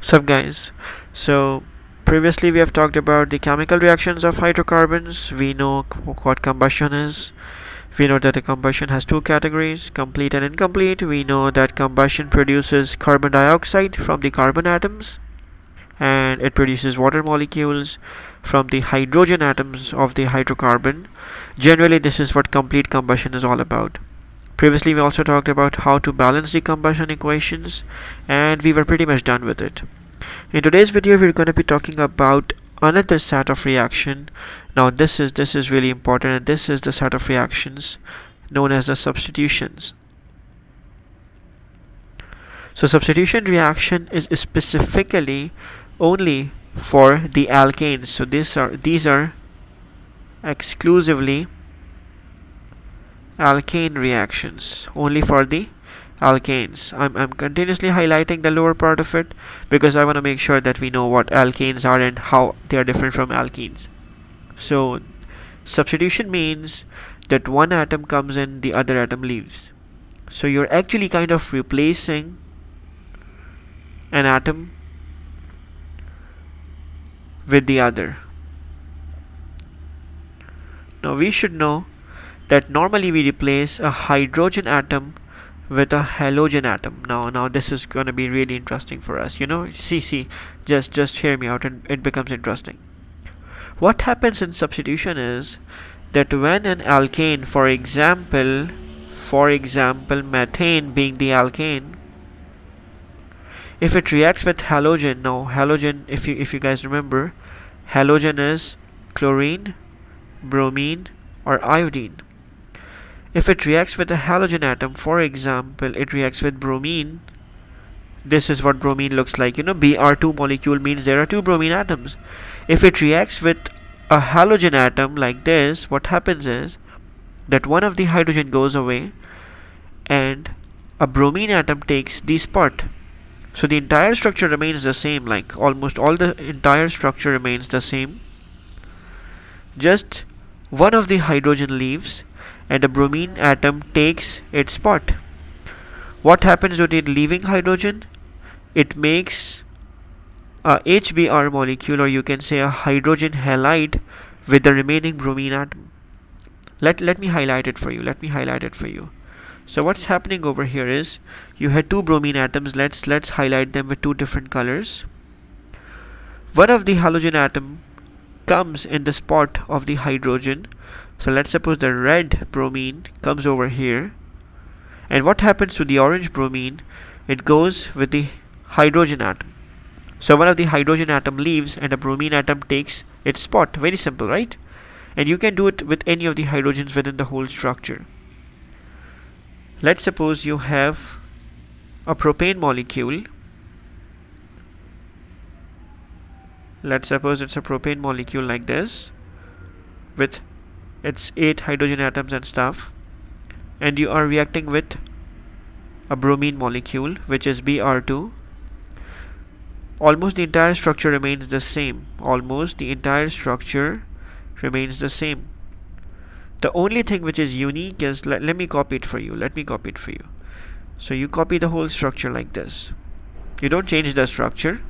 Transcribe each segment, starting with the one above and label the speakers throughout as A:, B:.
A: Sup guys, so previously we have talked about the chemical reactions of hydrocarbons. We know what combustion is. We know that the combustion has two categories, complete and incomplete. We know that combustion produces carbon dioxide from the carbon atoms, and it produces water molecules from the hydrogen atoms of the hydrocarbon. Generally, this is what complete combustion is all about. Previously we also talked about how to balance the combustion equations, and we were pretty much done with it. In today's video we're going to be talking about another set of reaction. Now this is really important, and this is the set of reactions known as the substitutions. So substitution reaction is specifically only for the alkanes. So these are exclusively alkane reactions, only for the alkanes. I'm continuously highlighting the lower part of it because I want to make sure that we know what alkanes are and how they are different from alkenes. So substitution means that one atom comes in, the other atom leaves. So you're actually kind of replacing an atom with the other. Now we should know that normally we replace a hydrogen atom with a halogen atom. Now this is going to be really interesting for us. See, just hear me out and it becomes interesting. What happens in substitution is that when an alkane, for example methane being the alkane, if it reacts with halogen, now halogen, if you guys remember, halogen is chlorine, bromine, or iodine. If it reacts with a halogen atom, for example, it reacts with bromine, this is what bromine looks like. Br2 molecule means there are two bromine atoms. If it reacts with a halogen atom like this, what happens is that one of the hydrogen goes away and a bromine atom takes the spot. So the entire structure remains the same, like almost all the entire structure remains the same. Just one of the hydrogen leaves and a bromine atom takes its spot. What happens with the leaving hydrogen? It makes a HBr molecule, or you can say a hydrogen halide with the remaining bromine atom. Let me highlight it for you. So what's happening over here is you had two bromine atoms. Let's highlight them with two different colors. One of the halogen atom comes in the spot of the hydrogen. So let's suppose the red bromine comes over here, and what happens to the orange bromine? It goes with the hydrogen atom. So one of the hydrogen atom leaves and a bromine atom takes its spot. Very simple, right? And you can do it with any of the hydrogens within the whole structure. Let's suppose you have a propane molecule. Let's suppose it's a propane molecule like this with its 8 hydrogen atoms and stuff, and you are reacting with a bromine molecule which is Br2. Almost the entire structure remains the same. The only thing which is unique is, let me copy it for you. So you copy the whole structure like this. You don't change the structure.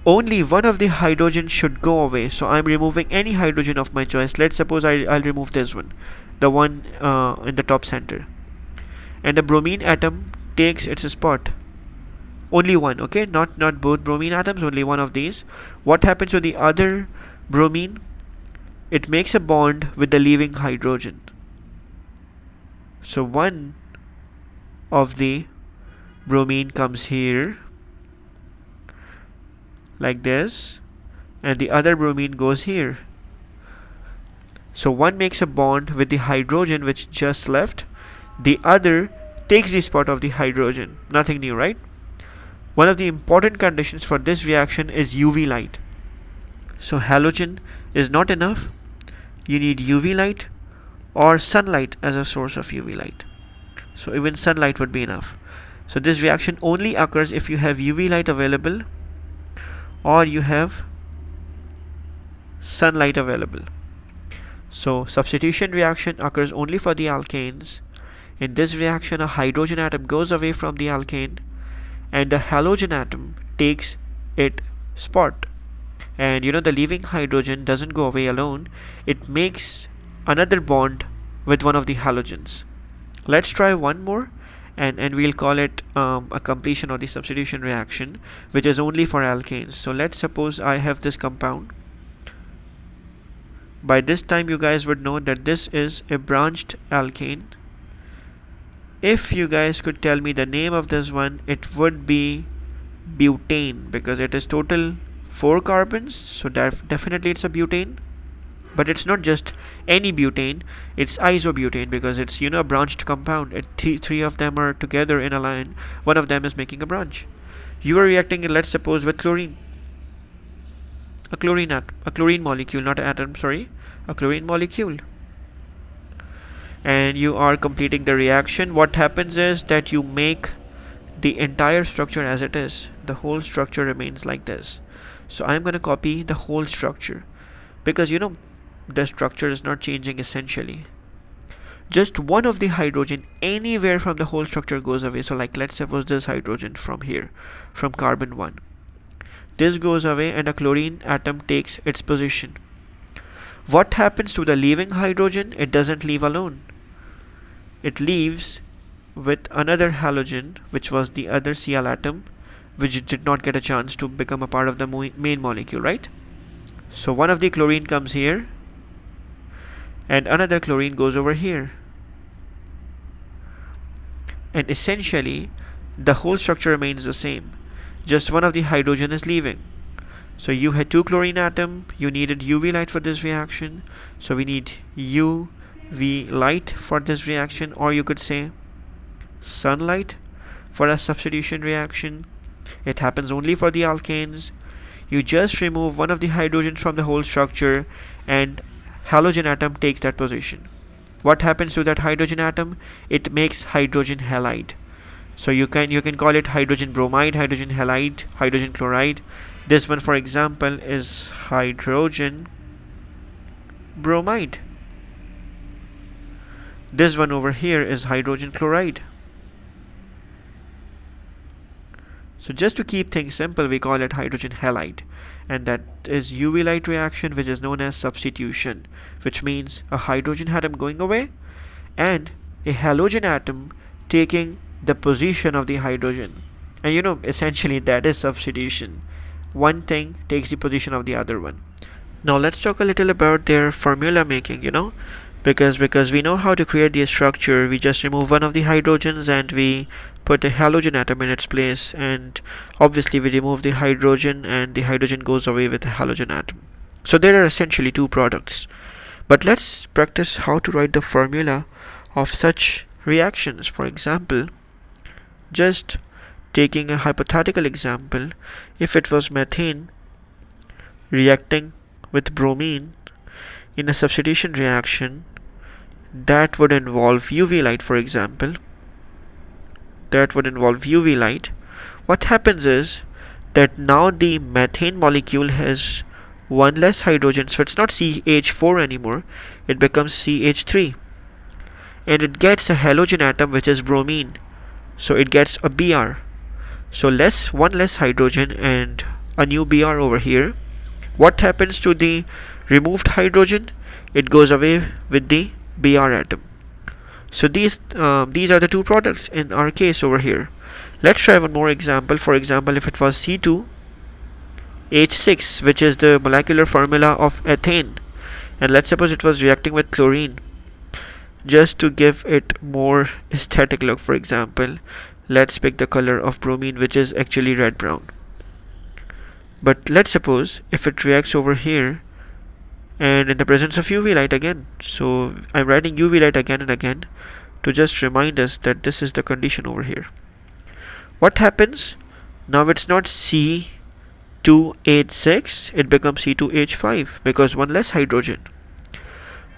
A: Only one of the hydrogens should go away. So I'm removing any hydrogen of my choice. Let's suppose I'll remove this one, the one in the top center, and the bromine atom takes its spot. Only one, okay? Not both bromine atoms, only one of these. What happens to the other bromine? It makes a bond with the leaving hydrogen. So one of the bromine comes here like this, and the other bromine goes here. So one makes a bond with the hydrogen which just left, the other takes the spot of the hydrogen. Nothing new, right? One of the important conditions for this reaction is UV light. So halogen is not enough. You need UV light or sunlight as a source of UV light. So even sunlight would be enough. So this reaction only occurs if you have UV light available or you have sunlight available. So substitution reaction occurs only for the alkanes. In this reaction, a hydrogen atom goes away from the alkane and the halogen atom takes its spot. And the leaving hydrogen doesn't go away alone, it makes another bond with one of the halogens. Let's try one more, and we'll call it a completion of the substitution reaction, which is only for alkanes. So let's suppose I have this compound. By this time you guys would know that this is a branched alkane. If you guys could tell me the name of this one, it would be butane, because it is total 4 carbons, so definitely it's a butane. But it's not just any butane, it's isobutane, because it's a branched compound. Three of them are together in a line, one of them is making a branch. You are reacting, let's suppose, with chlorine. A chlorine molecule, not an atom, sorry, a chlorine molecule. And you are completing the reaction. What happens is that you make the entire structure as it is. The whole structure remains like this. So I'm going to copy the whole structure, because the structure is not changing essentially. Just one of the hydrogen anywhere from the whole structure goes away. So like, let's suppose this hydrogen from here, from carbon 1. This goes away and a chlorine atom takes its position. What happens to the leaving hydrogen? It doesn't leave alone. It leaves with another halogen, which was the other Cl atom, which did not get a chance to become a part of the main molecule, right? So one of the chlorine comes here, and another chlorine goes over here. And essentially, the whole structure remains the same. Just one of the hydrogen is leaving. So you had 2 chlorine atom, you needed UV light for this reaction. So we need UV light for this reaction, or you could say sunlight for a substitution reaction. It happens only for the alkanes. You just remove one of the hydrogens from the whole structure and halogen atom takes that position. What happens to that hydrogen atom? It makes hydrogen halide. So you can call it hydrogen bromide, hydrogen halide, hydrogen chloride. This one, for example, is hydrogen bromide. This one over here is hydrogen chloride. So just to keep things simple, we call it hydrogen halide, and that is UV light reaction, which is known as substitution, which means a hydrogen atom going away and a halogen atom taking the position of the hydrogen. And essentially that is substitution. One thing takes the position of the other one. Now let's talk a little about their formula making, because we know how to create the structure. We just remove one of the hydrogens and we put a halogen atom in its place, and obviously we remove the hydrogen and the hydrogen goes away with the halogen atom. So there are essentially 2 products. But let's practice how to write the formula of such reactions. For example, just taking a hypothetical example, if it was methane reacting with bromine in a substitution reaction, that would involve UV light, for example. That would involve UV light. What happens is that now the methane molecule has one less hydrogen, so it's not CH4 anymore, it becomes CH3, and it gets a halogen atom which is bromine, so it gets a Br. So one less hydrogen and a new Br over here. What happens to the removed hydrogen? It goes away with the Br atom. So these are the 2 products in our case over here. Let's try one more example. For example, if it was C2H6, which is the molecular formula of ethane, and let's suppose it was reacting with chlorine. Just to give it more aesthetic look, for example, let's pick the color of bromine, which is actually red brown. But let's suppose if it reacts over here and in the presence of UV light again. So I'm writing UV light again and again to just remind us that this is the condition over here. What happens? Now it's not C2H6, it becomes C2H5 because one less hydrogen.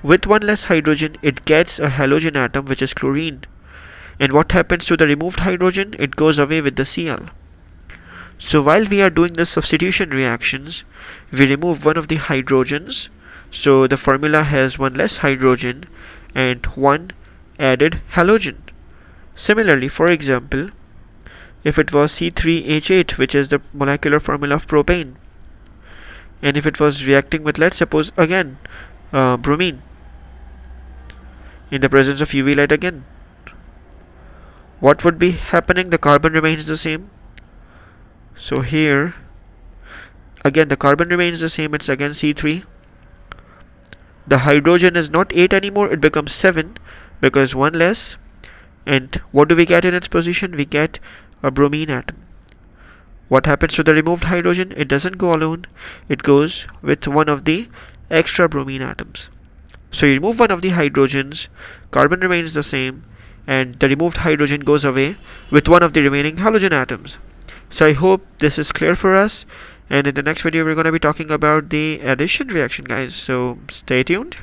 A: With one less hydrogen, it gets a halogen atom which is chlorine. And what happens to the removed hydrogen? It goes away with the Cl. So while we are doing the substitution reactions, we remove one of the hydrogens. So the formula has one less hydrogen and one added halogen. Similarly, for example, if it was C3H8, which is the molecular formula of propane, and if it was reacting with, let's suppose again, bromine in the presence of UV light again, what would be happening? The carbon remains the same. So here again the carbon remains the same, it's again C3. The hydrogen is not 8 anymore, it becomes 7 because 1 less. And what do we get in its position? We get a bromine atom. What happens to the removed hydrogen? It doesn't go alone, it goes with one of the extra bromine atoms. So you remove one of the hydrogens, carbon remains the same, and the removed hydrogen goes away with one of the remaining halogen atoms. So I hope this is clear for us, and in the next video we're going to be talking about the addition reaction, guys, so stay tuned.